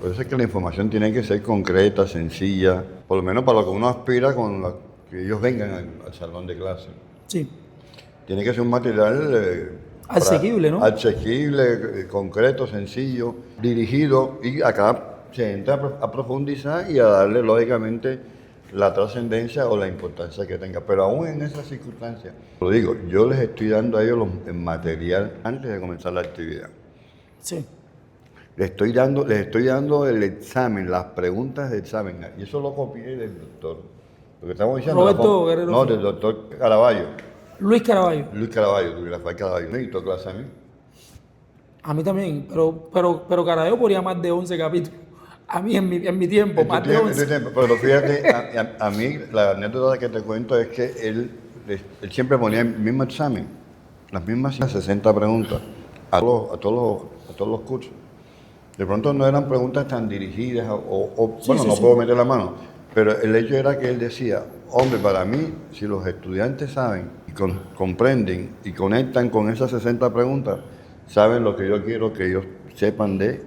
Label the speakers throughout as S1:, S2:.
S1: Por eso es que la información tiene que ser concreta, sencilla, por lo menos para lo que uno aspira con que ellos vengan al salón de clase.
S2: Sí.
S1: Tiene que ser un material
S2: Asequible, ¿no?
S1: asequible, concreto, sencillo, dirigido, y acá se entra a profundizar y a darle lógicamente la trascendencia o la importancia que tenga. Pero aún en esas circunstancias, lo digo, yo les estoy dando a ellos el material antes de comenzar la actividad.
S2: Sí.
S1: Les estoy dando el examen, las preguntas de examen, y eso lo copié del doctor. Lo que estamos diciendo,
S2: Roberto Guerrero.
S1: no, del doctor Caraballo.
S2: Luis Caraballo.
S1: Luis Caraballo, Luis Rafael Caraballo, me dictó clase a mí.
S2: A mí también, pero Caraballo ponía más de 11 capítulos. A mí en mi tiempo,
S1: En tu
S2: más de
S1: tiempo,
S2: 11.
S1: pero fíjate, a mí la anécdota que te cuento es que él siempre ponía el mismo examen, las mismas 60 preguntas a todos los cursos. De pronto no eran preguntas tan dirigidas bueno, no puedo meter la mano, pero el hecho era que él decía, hombre, para mí, si los estudiantes saben y comprenden y conectan con esas 60 preguntas, saben lo que yo quiero que ellos sepan de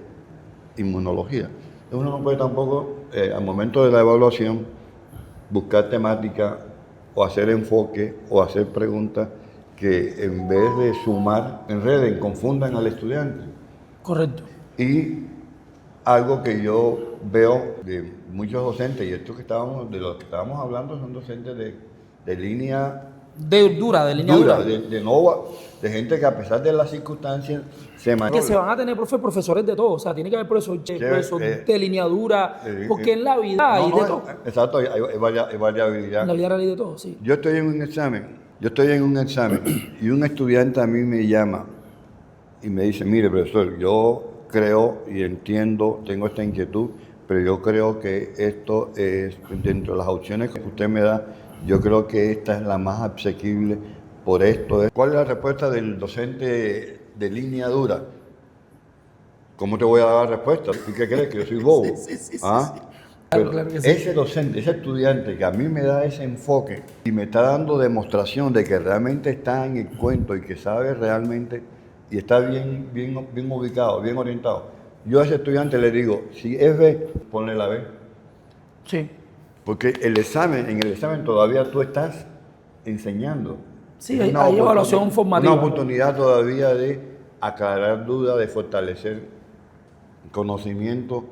S1: inmunología. Uno no puede tampoco, al momento de la evaluación, buscar temática o hacer enfoque o hacer preguntas que en vez de sumar, enreden, confundan al estudiante.
S2: Correcto.
S1: Y algo que yo veo de muchos docentes, y esto de los que estábamos hablando son docentes de línea
S2: De línea dura.
S1: de nova, de gente que a pesar de las circunstancias se
S2: Que
S1: maneja.
S2: se van a tener profesores de todo, o sea, tiene que haber profesor de línea dura, porque en la vida hay de todo.
S1: Exacto, hay variabilidad.
S2: En la vida real hay de todo, sí.
S1: Yo estoy en un examen y un estudiante a mí me llama y me dice, mire, profesor, yo creo y entiendo, tengo esta inquietud, pero yo creo que esto es, dentro de las opciones que usted me da, yo creo que esta es la más asequible por esto. ¿Cuál es la respuesta del docente de línea dura? ¿Cómo te voy a dar la respuesta? ¿Tú qué crees? ¿Que yo soy bobo?
S2: Sí.
S1: ¿Ah?
S2: Claro,
S1: Pero
S2: claro que sí.
S1: ese docente, ese estudiante que a mí me da ese enfoque y me está dando demostración de que realmente está en el cuento y que sabe realmente y está bien ubicado, bien orientado, yo a ese estudiante le digo, si es B, ponle la B.
S2: Sí.
S1: Porque en el examen todavía tú estás enseñando.
S2: Sí,
S1: Es
S2: hay evaluación formativa.
S1: Una oportunidad todavía de aclarar dudas, de fortalecer conocimiento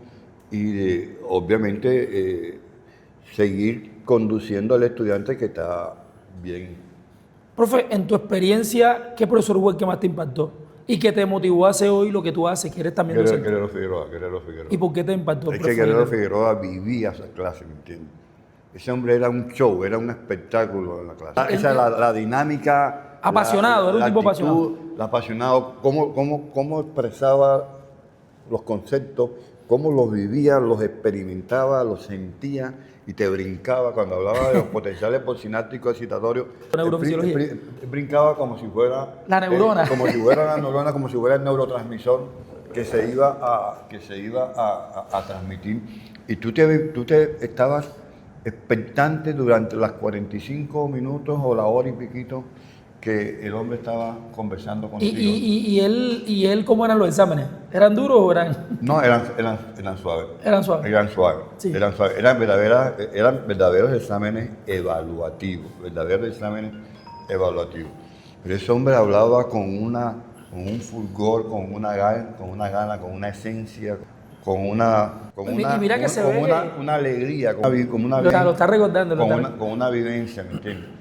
S1: y de, obviamente, seguir conduciendo al estudiante que está bien.
S2: Profe, en tu experiencia, ¿qué profesor fue el que más te impactó? ¿Y que te motivó a hacer hoy lo que tú haces, que eres también docente?
S1: Guerrero Figueroa.
S2: ¿Y por qué te impactó?
S1: Es que Guerrero Figueroa vivía esa clase, ¿me entiendes? Ese hombre era un show, era un espectáculo en la clase. Esa es la dinámica.
S2: Apasionado, era un tipo apasionado.
S1: Apasionado, cómo expresaba los conceptos, cómo los vivía, los experimentaba, los sentía y te brincaba cuando hablaba de los potenciales postsinápticos excitatorios.
S2: Neurofisiología.
S1: Brincaba como si fuera
S2: la neurona.
S1: como si fuera la neurona, como si fuera el neurotransmisor que se iba a transmitir. Y tú te estabas expectante durante las 45 minutos o la hora y piquito que el hombre estaba conversando contigo.
S2: ¿Y él cómo eran los exámenes? ¿Eran duros o eran...?
S1: No, eran suaves.
S2: Eran suaves.
S1: Eran suaves.
S2: Sí.
S1: Eran suaves. Eran verdaderos exámenes evaluativos. Pero ese hombre hablaba con un fulgor, con una gana, con una esencia, con una alegría,
S2: Lo está recordando.
S1: con una vivencia, ¿me entiendes?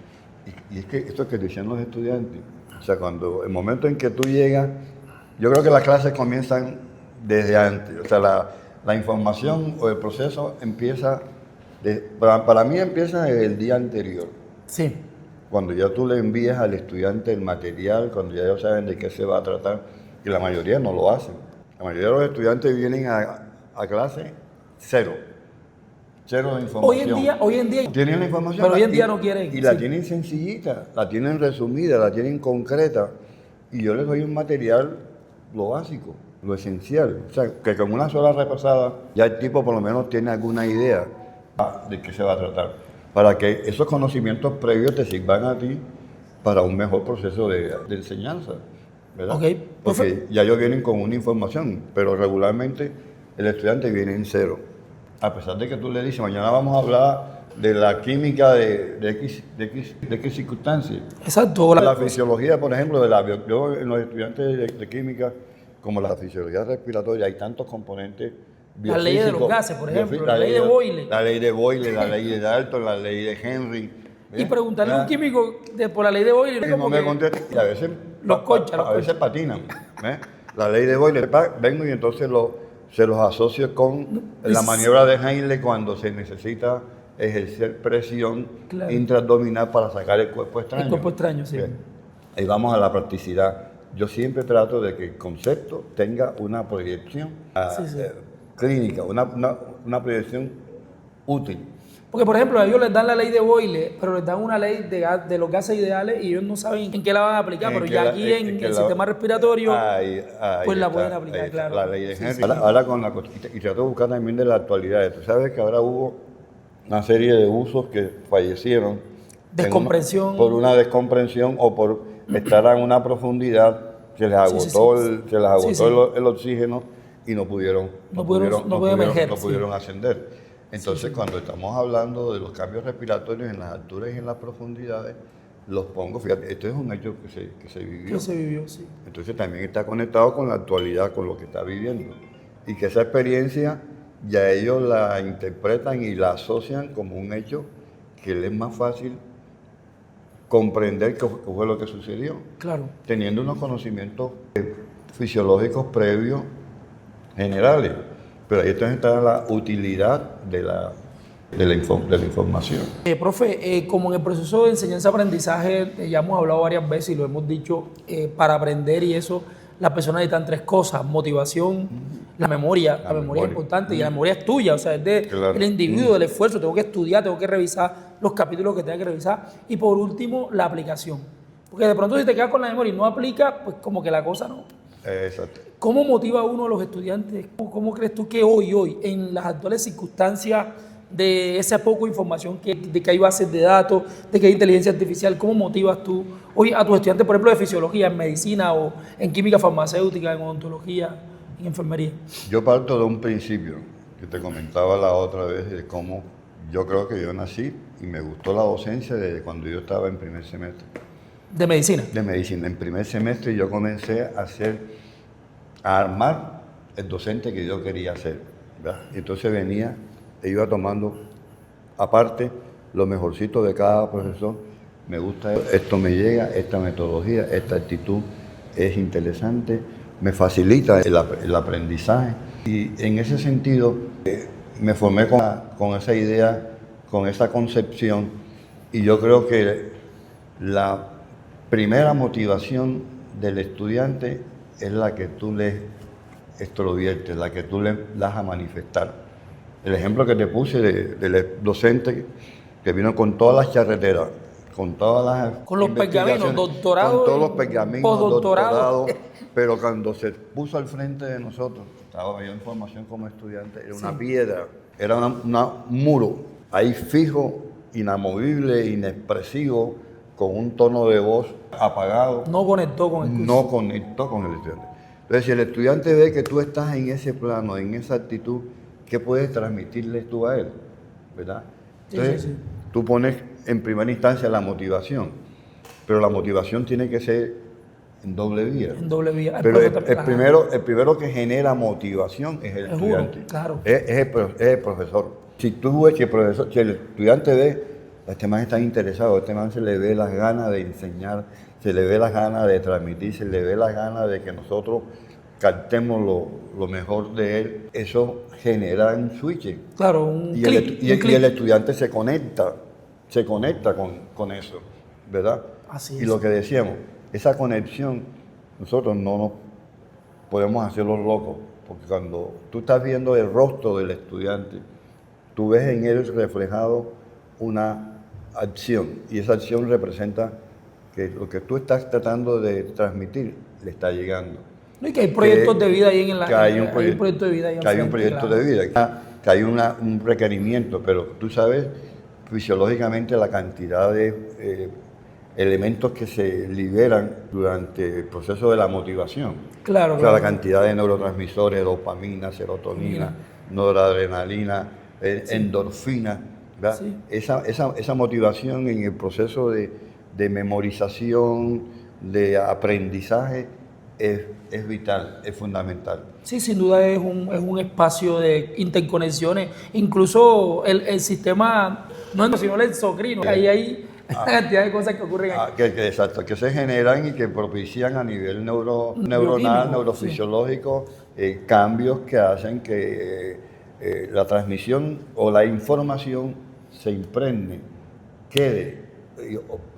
S1: Y es que esto que decían los estudiantes, o sea, cuando el momento en que tú llegas, yo creo que las clases comienzan desde antes, o sea, la información o el proceso empieza, para mí empieza desde el día anterior.
S2: Sí.
S1: Cuando ya tú le envías al estudiante el material, cuando ya ellos saben de qué se va a tratar, y la mayoría no lo hacen. La mayoría de los estudiantes vienen a clase cero de información.
S2: Hoy en día
S1: tienen la información,
S2: pero hoy en día no quieren.
S1: Y la tienen sencillita, la tienen resumida, la tienen concreta. Y yo les doy un material, lo básico, lo esencial. O sea, que con una sola repasada ya el tipo por lo menos tiene alguna idea de qué se va a tratar. Para que esos conocimientos previos te sirvan a ti para un mejor proceso de enseñanza, ¿verdad?
S2: Okay.
S1: Porque ya ellos vienen con una información, pero regularmente el estudiante viene en cero. A pesar de que tú le dices, mañana vamos a hablar de la química de X circunstancias.
S2: Exacto.
S1: La fisiología, por ejemplo, yo en los estudiantes de química, como la fisiología respiratoria, hay tantos componentes
S2: La ley de los gases, por ejemplo, la ley de Boyle.
S1: La ley de Boyle, la ley de Dalton, la ley de Henry.
S2: Y preguntarle a un químico por la ley de Boyle.
S1: Y no me contesta, y a veces,
S2: los concha.
S1: A veces patinan. ¿Ves? La ley de Boyle, vengo y entonces se los asocio con la maniobra de Heimlich cuando se necesita ejercer presión intraabdominal para sacar el cuerpo extraño.
S2: El cuerpo extraño, sí.
S1: Ahí vamos a la practicidad. Yo siempre trato de que el concepto tenga una proyección clínica, una proyección útil.
S2: Porque, por ejemplo, a ellos les dan la ley de Boyle, pero les dan una ley de los gases ideales y ellos no saben en qué la van a aplicar, pero ya aquí en el sistema respiratorio, pues la pueden aplicar, claro.
S1: La ley de Henry. Ahora con la y trato de buscar también de la actualidad. Tú sabes que ahora hubo una serie de usos que fallecieron.
S2: Descomprensión.
S1: Por una descomprensión o por estar en una profundidad que les agotó el oxígeno y no pudieron ascender. Entonces, cuando estamos hablando de los cambios respiratorios en las alturas y en las profundidades, los pongo, fíjate, esto es un hecho que se vivió.
S2: Que se vivió, sí.
S1: Entonces también está conectado con la actualidad, con lo que está viviendo. Y que esa experiencia ya ellos la interpretan y la asocian como un hecho que les es más fácil comprender qué fue lo que sucedió.
S2: Claro.
S1: Teniendo unos conocimientos fisiológicos previos generales. Pero ahí está la utilidad de la información.
S2: Profe, como en el proceso de enseñanza-aprendizaje, ya hemos hablado varias veces y lo hemos dicho, para aprender y eso, las personas necesitan tres cosas: motivación, la memoria es importante y la memoria es tuya, o sea, es del individuo, del esfuerzo. Tengo que estudiar, tengo que revisar los capítulos que tenga que revisar. Y por último, la aplicación. Porque de pronto si te quedas con la memoria y no aplicas, pues como que la cosa no.
S1: Exacto.
S2: ¿Cómo motiva uno a los estudiantes? ¿Cómo crees tú que hoy, en las actuales circunstancias de esa poca información, de que hay bases de datos, de que hay inteligencia artificial, cómo motivas tú hoy a tus estudiantes, por ejemplo, de fisiología, en medicina o en química farmacéutica, en odontología, en enfermería?
S1: Yo parto de un principio que te comentaba la otra vez de cómo yo creo que yo nací y me gustó la docencia desde cuando yo estaba en primer semestre.
S2: ¿De medicina?
S1: De medicina. En primer semestre yo comencé a armar el docente que yo quería ser, ¿verdad? Entonces iba tomando aparte lo mejorcito de cada profesor. Me gusta esto, me llega, esta metodología, esta actitud es interesante, me facilita el aprendizaje. Y en ese sentido me formé con esa idea, con esa concepción, y yo creo que la primera motivación del estudiante es la que tú le extroviertes, la que tú le das a manifestar. El ejemplo que te puse del docente que vino con todas las charreteras, con todas las
S2: con los pergaminos, doctorado,
S1: con todos los pergaminos,
S2: doctorado,
S1: pero cuando se puso al frente de nosotros, estaba yo en formación como estudiante, era una piedra, era un muro, ahí fijo, inamovible, inexpresivo, con un tono de voz apagado.
S2: No conectó con el curso.
S1: No conectó con el estudiante. Entonces, si el estudiante ve que tú estás en ese plano, en esa actitud, ¿qué puedes transmitirle tú a él? ¿Verdad? Entonces, tú pones en primera instancia la motivación, pero la motivación tiene que ser en doble vía.
S2: En doble vía.
S1: Pero el primero que genera motivación es el estudiante.
S2: Claro.
S1: Es el profesor. Si el estudiante ve, este man está interesado, este man se le ve las ganas de enseñar, se le ve las ganas de transmitir, se le ve las ganas de que nosotros captemos lo mejor de él, eso genera un switch.
S2: Claro, un clic.
S1: Y el estudiante se conecta con eso, ¿verdad?
S2: Así
S1: y
S2: es.
S1: Lo que decíamos, esa conexión, nosotros no nos podemos hacer los locos, porque cuando tú estás viendo el rostro del estudiante, tú ves en él reflejado una acción, y esa acción representa que lo que tú estás tratando de transmitir le está llegando.
S2: No, y que hay proyectos de vida ahí
S1: que hay un proyecto de vida, que hay un requerimiento, pero tú sabes fisiológicamente la cantidad de elementos que se liberan durante el proceso de la motivación.
S2: Claro,
S1: O sea,
S2: claro.
S1: la cantidad de neurotransmisores, dopamina, serotonina, noradrenalina, endorfina, ¿verdad?
S2: Sí.
S1: Esa motivación en el proceso de memorización, de aprendizaje, es vital, es fundamental.
S2: Sí, sin duda es un espacio de interconexiones. Incluso el sistema, no es sino el endocrino. Ahí hay una cantidad de cosas que ocurren ahí.
S1: Exacto, que se generan y que propician a nivel neuronal,
S2: Bioquímico,
S1: neurofisiológico, cambios que hacen que la transmisión o la información se impregne, quede,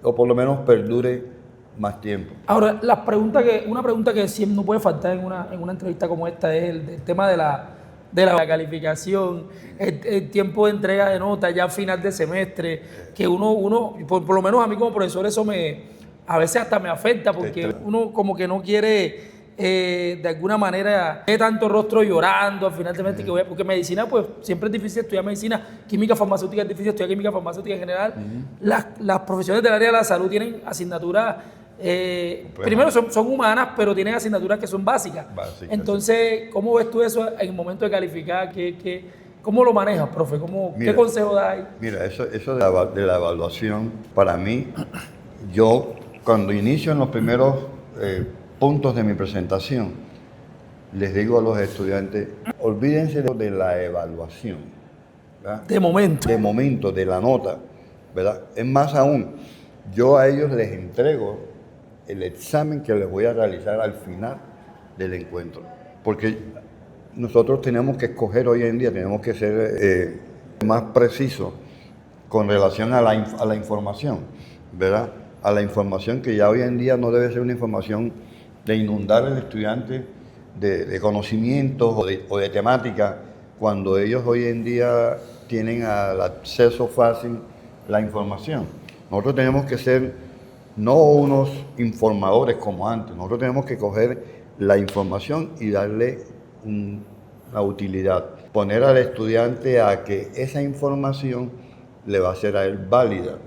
S1: o por lo menos perdure más tiempo.
S2: Ahora, una pregunta que siempre no puede faltar en una entrevista como esta es el tema de la calificación, el tiempo de entrega de notas ya a final de semestre, que uno por lo menos a mí como profesor eso a veces hasta me afecta porque uno como que no quiere de alguna manera ver tanto rostro llorando al final de semestre, porque medicina pues siempre es difícil estudiar medicina, química farmacéutica es difícil estudiar química farmacéutica en general. Las profesiones del área de la salud tienen asignaturas primero son humanas, pero tienen asignaturas que son básicas. Entonces, ¿cómo ves tú eso en el momento de calificar? ¿Cómo lo manejas, profe? ¿Qué consejo das ahí?
S1: Mira, eso de la evaluación, para mí, yo cuando inicio en los primeros puntos de mi presentación, les digo a los estudiantes, olvídense de la evaluación, ¿verdad?
S2: De momento.
S1: De la nota, ¿verdad? Es más aún, yo a ellos les entrego el examen que les voy a realizar al final del encuentro. Porque nosotros tenemos que escoger hoy en día, tenemos que ser más precisos con relación a la información, ¿verdad? A la información que ya hoy en día no debe ser una información de inundar al estudiante de conocimientos o de temática, cuando ellos hoy en día tienen al acceso fácil la información. Nosotros tenemos que ser no unos informadores como antes, nosotros tenemos que coger la información y darle una utilidad, poner al estudiante a que esa información le va a ser a él válida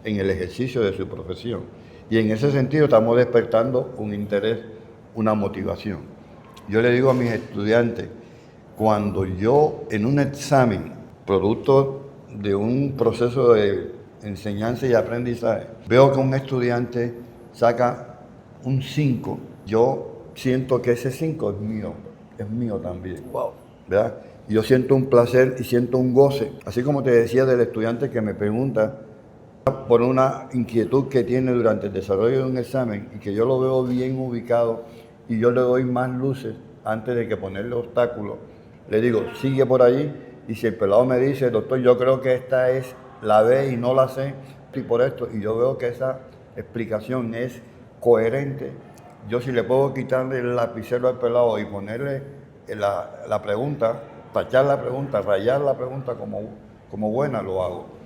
S1: en el ejercicio de su profesión. Y en ese sentido estamos despertando un interés, una motivación. Yo le digo a mis estudiantes, cuando yo en un examen, producto de un proceso de enseñanza y aprendizaje, veo que un estudiante saca un 5, yo siento que ese 5 es mío también.
S2: Wow.
S1: ¿Verdad? Yo siento un placer y siento un goce, así como te decía del estudiante que me pregunta por una inquietud que tiene durante el desarrollo de un examen y que yo lo veo bien ubicado y yo le doy más luces antes de que ponerle obstáculos. Le digo, sigue por allí, y si el pelado me dice, doctor, yo creo que esta es la B y no la C, y por esto, y yo veo que esa explicación es coherente, yo si le puedo quitarle el lapicero al pelado y ponerle la pregunta, tachar la pregunta, rayar la pregunta como buena, lo hago.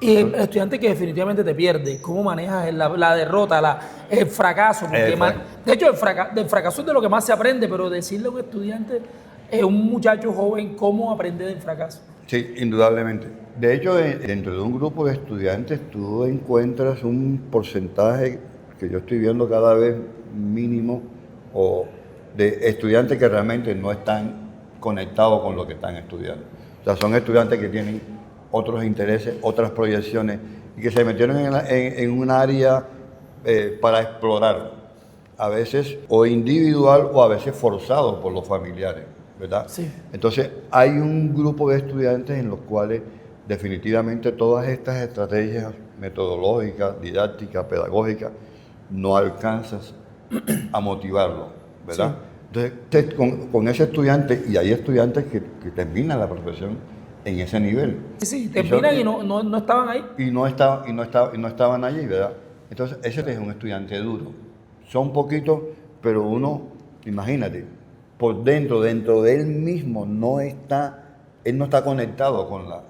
S2: Y el estudiante que definitivamente te pierde, ¿cómo manejas la derrota, el fracaso? Porque de hecho, del fracaso es de lo que más se aprende, pero decirle a un estudiante, un muchacho joven, cómo aprender del fracaso.
S1: Sí, indudablemente. De hecho, dentro de un grupo de estudiantes tú encuentras un porcentaje que yo estoy viendo cada vez mínimo o de estudiantes que realmente no están conectados con lo que están estudiando. O sea, son estudiantes que tienen otros intereses, otras proyecciones y que se metieron en un área para explorar, a veces o individual o a veces forzado por los familiares, ¿verdad?
S2: Sí.
S1: Entonces, hay un grupo de estudiantes en los cuales definitivamente todas estas estrategias metodológicas, didácticas, pedagógicas, no alcanzas a motivarlo, ¿verdad? Sí. Entonces, con ese estudiante, y hay estudiantes que terminan la profesión en ese nivel.
S2: Sí, terminan y no estaban ahí.
S1: Y no estaban allí, ¿verdad? Entonces, ese es un estudiante duro. Son poquitos, pero uno, imagínate, por dentro de él mismo, él no está conectado con la...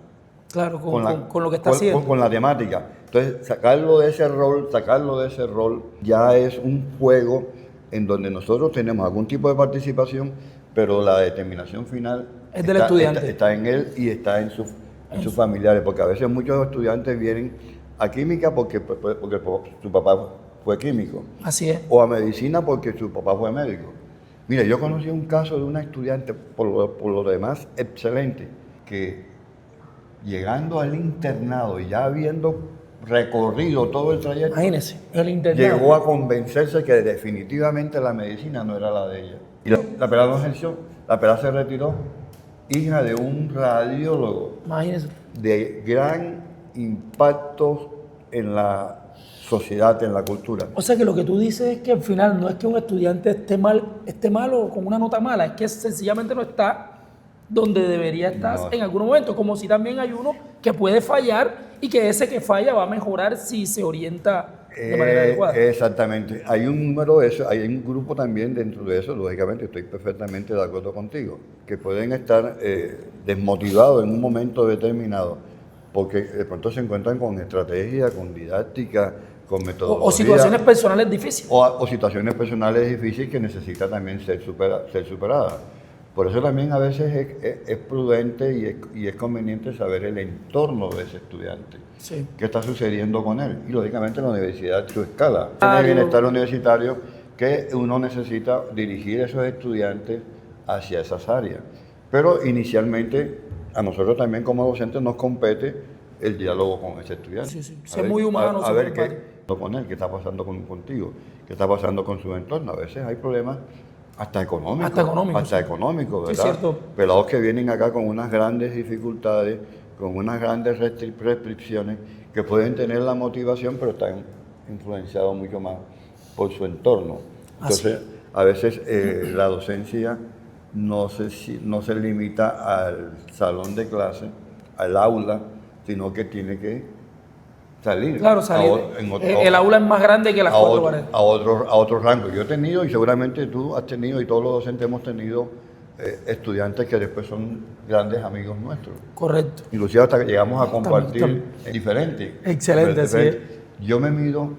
S2: Claro, con lo que está haciendo.
S1: Con la temática. Entonces, sacarlo de ese rol, ya es un juego en donde nosotros tenemos algún tipo de participación, pero la determinación final
S2: es del estudiante.
S1: Está en él y está en sus familiares, porque a veces muchos estudiantes vienen a química porque su papá fue químico,
S2: Así es.
S1: o a medicina porque su papá fue médico. Mira, yo conocí un caso de una estudiante, por lo demás excelente, que llegando al internado y ya habiendo recorrido todo el trayecto,
S2: Imagínese, el internado.
S1: llegó a convencerse que definitivamente la medicina no era la de ella. Y la pelada no ejerció, la pelada se retiró, hija de un radiólogo
S2: Imagínese.
S1: de gran impacto en la sociedad, en la cultura.
S2: O sea que lo que tú dices es que al final no es que un estudiante esté malo con una nota mala, es que sencillamente no está donde debería estar
S1: No.
S2: en algún momento, como si también hay uno que puede fallar y que ese que falla va a mejorar si se orienta de manera adecuada.
S1: Exactamente. Hay un número de eso, hay un grupo también dentro de eso, lógicamente estoy perfectamente de acuerdo contigo, que pueden estar desmotivados en un momento determinado, porque de pronto se encuentran con estrategia, con didáctica, con metodología.
S2: O situaciones personales difíciles.
S1: O situaciones personales difíciles que necesitan también ser superadas. Por eso también a veces es prudente y es conveniente saber el entorno de ese estudiante.
S2: Sí.
S1: ¿Qué está sucediendo con él? Y lógicamente la universidad, su escala. En el bienestar universitario que uno necesita dirigir a esos estudiantes hacia esas áreas. Pero inicialmente a nosotros también como docentes nos compete el diálogo con ese estudiante.
S2: Sí, sí. Ser muy humano.
S1: A ver qué con él, qué está pasando contigo, qué está pasando con su entorno. A veces hay problemas hasta económicos. Hasta económicos, ¿verdad?
S2: Sí, cierto.
S1: Pelados que vienen acá con unas grandes dificultades, con unas grandes restricciones, que pueden tener la motivación, pero están influenciados mucho más por su entorno. Entonces, a veces la docencia no se limita al salón de clase, al aula, sino que tiene que salir.
S2: Claro, salir. El aula es más grande que las cuatro paredes.
S1: A otro rango. Yo he tenido, y seguramente tú has tenido, y todos los docentes hemos tenido estudiantes que después son grandes amigos nuestros.
S2: Correcto.
S1: Inclusive hasta que llegamos a compartir diferente.
S2: Excelente, sí.
S1: Yo me mido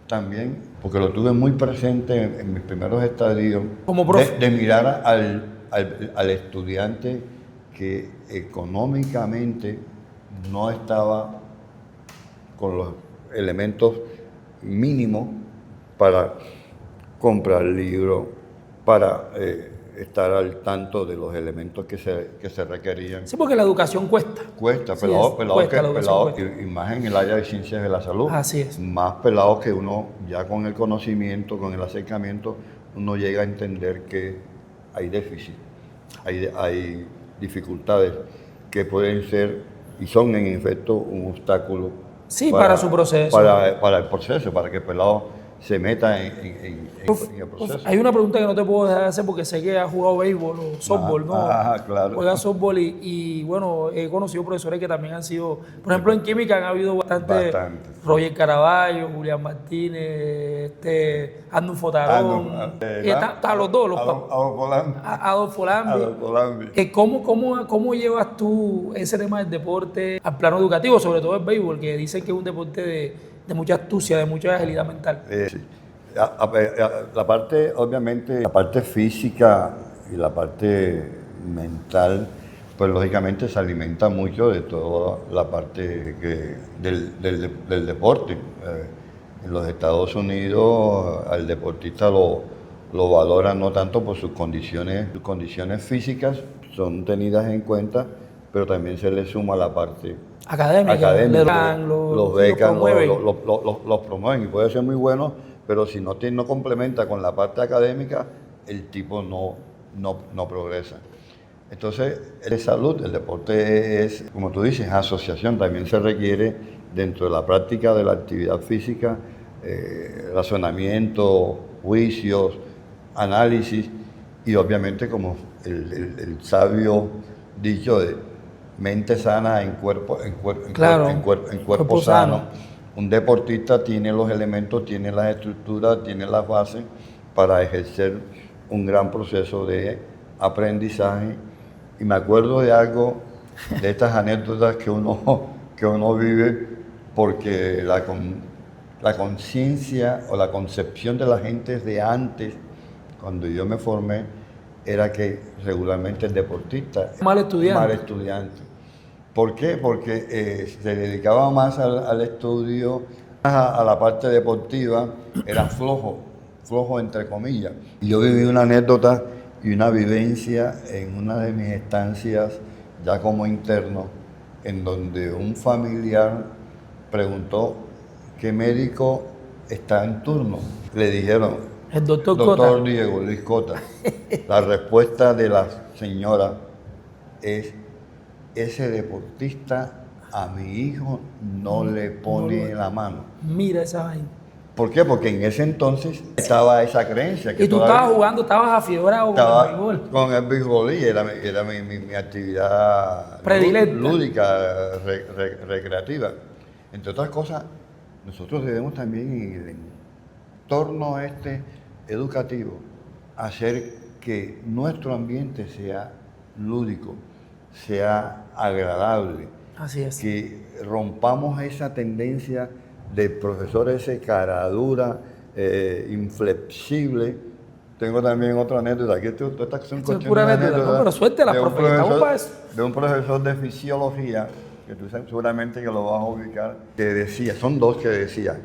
S1: también, porque lo tuve muy presente en mis primeros estadios,
S2: como profe,
S1: de mirar al estudiante que económicamente no estaba con los elementos mínimos para comprar libros, para estar al tanto de los elementos que se requerían.
S2: Sí, porque la educación cuesta.
S1: Cuesta,
S2: Sí,
S1: pelados, y más en el área de ciencias de la salud.
S2: Así es.
S1: Más pelados que uno, ya con el conocimiento, con el acercamiento, uno llega a entender que hay déficit, hay dificultades que pueden ser y son en efecto un obstáculo.
S2: Sí, para su proceso.
S1: Para el proceso, para que el pelado se meta en el proceso.
S2: Hay una pregunta que no te puedo dejar de hacer porque sé que has jugado béisbol o softball, ¿no?
S1: Claro.
S2: Juegas softball y bueno, he conocido profesores que también han sido, por ejemplo, en química han habido bastante. Roger Caraballo, Julián Martínez, Arnulfo Tarón, los dos, Adolfo Lambi. ¿Cómo llevas tú ese tema del deporte al plano educativo, sobre todo el béisbol, que dicen que es un deporte de mucha astucia, de mucha agilidad mental?
S1: Sí. La parte, obviamente, la parte física y la parte mental, pues lógicamente se alimenta mucho de toda la parte del deporte. En los Estados Unidos al deportista lo valoran no tanto por sus condiciones físicas, son tenidas en cuenta, pero también se le suma la parte académica. Los becan, los promueven y puede ser muy bueno, pero si no complementa con la parte académica, el tipo no progresa. Entonces, de salud, el deporte es, como tú dices, asociación, también se requiere dentro de la práctica de la actividad física, razonamiento, juicios, análisis y obviamente como el sabio dicho de mente sana en cuerpo sano. Un deportista tiene los elementos, tiene las estructuras, tiene las bases para ejercer un gran proceso de aprendizaje. Y me acuerdo de algo, de estas anécdotas que uno vive, porque la conciencia o la concepción de la gente de antes, cuando yo me formé, era que regularmente el deportista
S2: mal estudiante.
S1: ¿Por qué? Porque se dedicaba más al estudio, a la parte deportiva, era flojo entre comillas. Y yo viví una anécdota y una vivencia en una de mis estancias ya como interno, en donde un familiar preguntó qué médico está en turno. Le dijeron,
S2: El doctor
S1: doctor
S2: Cota.
S1: Diego Luis Cota. La respuesta de la señora es, ese deportista a mi hijo no le pone la mano.
S2: Mira esa vaina.
S1: ¿Por qué? Porque en ese entonces estaba esa creencia. Que
S2: Y tú
S1: todavía
S2: estabas jugando, estabas afiebrado con el
S1: estaba
S2: béisbol.
S1: con el béisbol y era mi actividad
S2: Predilecta.
S1: lúdica, recreativa. Entre otras cosas, nosotros debemos también en el entorno educativo hacer que nuestro ambiente sea lúdico, sea agradable,
S2: Así es.
S1: que rompamos esa tendencia del profesor ese cara dura, inflexible. Tengo también otra anécdota. Aquí estas son
S2: Esto es pura
S1: cuestiones de
S2: anécdota. No, pero suéltela,
S1: de un
S2: profe, estamos para eso.
S1: de un profesor de fisiología, que tú seguramente que lo vas a ubicar, que decía, son dos que decían,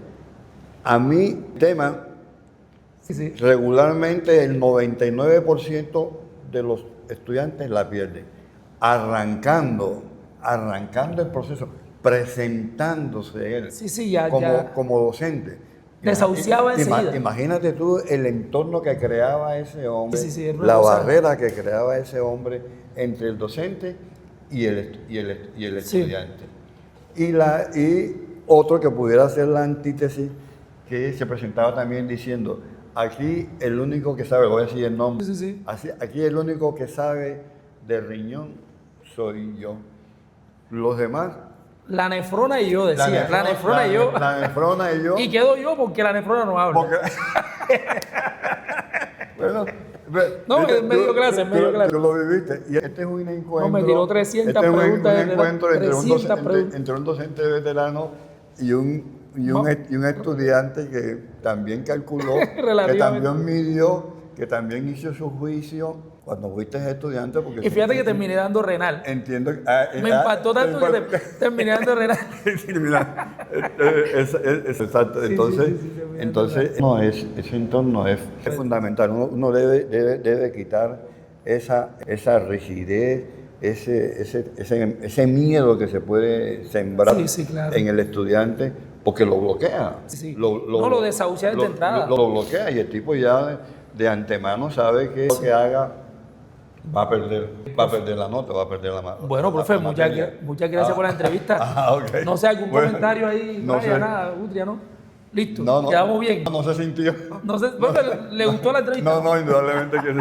S1: a mí tema,
S2: Sí, sí.
S1: regularmente el 99% de los estudiantes la pierden, arrancando el proceso, presentándose él
S2: Sí, sí, ya,
S1: como,
S2: ya.
S1: como docente.
S2: Desahuciaba enseguida.
S1: Imagínate tú el entorno que creaba ese hombre,
S2: Sí, sí, era una
S1: la
S2: cosa-
S1: barrera que creaba ese hombre entre el docente y el
S2: Sí.
S1: estudiante. Y otro que pudiera ser la antítesis, que se presentaba también diciendo, aquí el único que sabe, voy a decir el nombre,
S2: Sí, sí, sí.
S1: aquí el único que sabe de riñón soy yo. Los demás,
S2: La nefrona y yo, decía. La nefrona y yo.
S1: La nefrona y yo.
S2: Y quedo yo porque la nefrona no habla.
S1: Porque... bueno,
S2: No,
S1: viste,
S2: es medio clase, es medio clase.
S1: Tú lo viviste. Y este es un encuentro.
S2: No, me tiró 300
S1: este es un
S2: preguntas de
S1: encuentro entre
S2: 300 preguntas.
S1: entre un docente veterano y un estudiante que también calculó, que
S2: Relativamente.
S1: también midió, que también hizo su juicio cuando fuiste estudiante. Porque
S2: Y fíjate que terminé dando renal.
S1: Entiendo.
S2: Me impactó tanto que terminé dando renal.
S1: Sí, mira, exacto. Entonces, no, ese entorno es fundamental. Uno debe quitar esa rigidez, ese miedo que se puede sembrar
S2: Sí, sí, claro.
S1: en el estudiante, porque lo bloquea.
S2: Sí. No, lo desahucia desde entrada.
S1: Lo bloquea y el tipo ya de antemano sabe que lo que haga va a perder la nota, va a perder la nota.
S2: Bueno, profe, muchas gracias por la entrevista.
S1: Ok.
S2: No sé, algún
S1: Bueno,
S2: comentario ahí,
S1: no
S2: vaya,
S1: sé.
S2: nada, Utria, ¿no? Listo,
S1: No,
S2: quedamos bien.
S1: No se sintió.
S2: No sé, profe, ¿le gustó la entrevista?
S1: No, indudablemente que sí.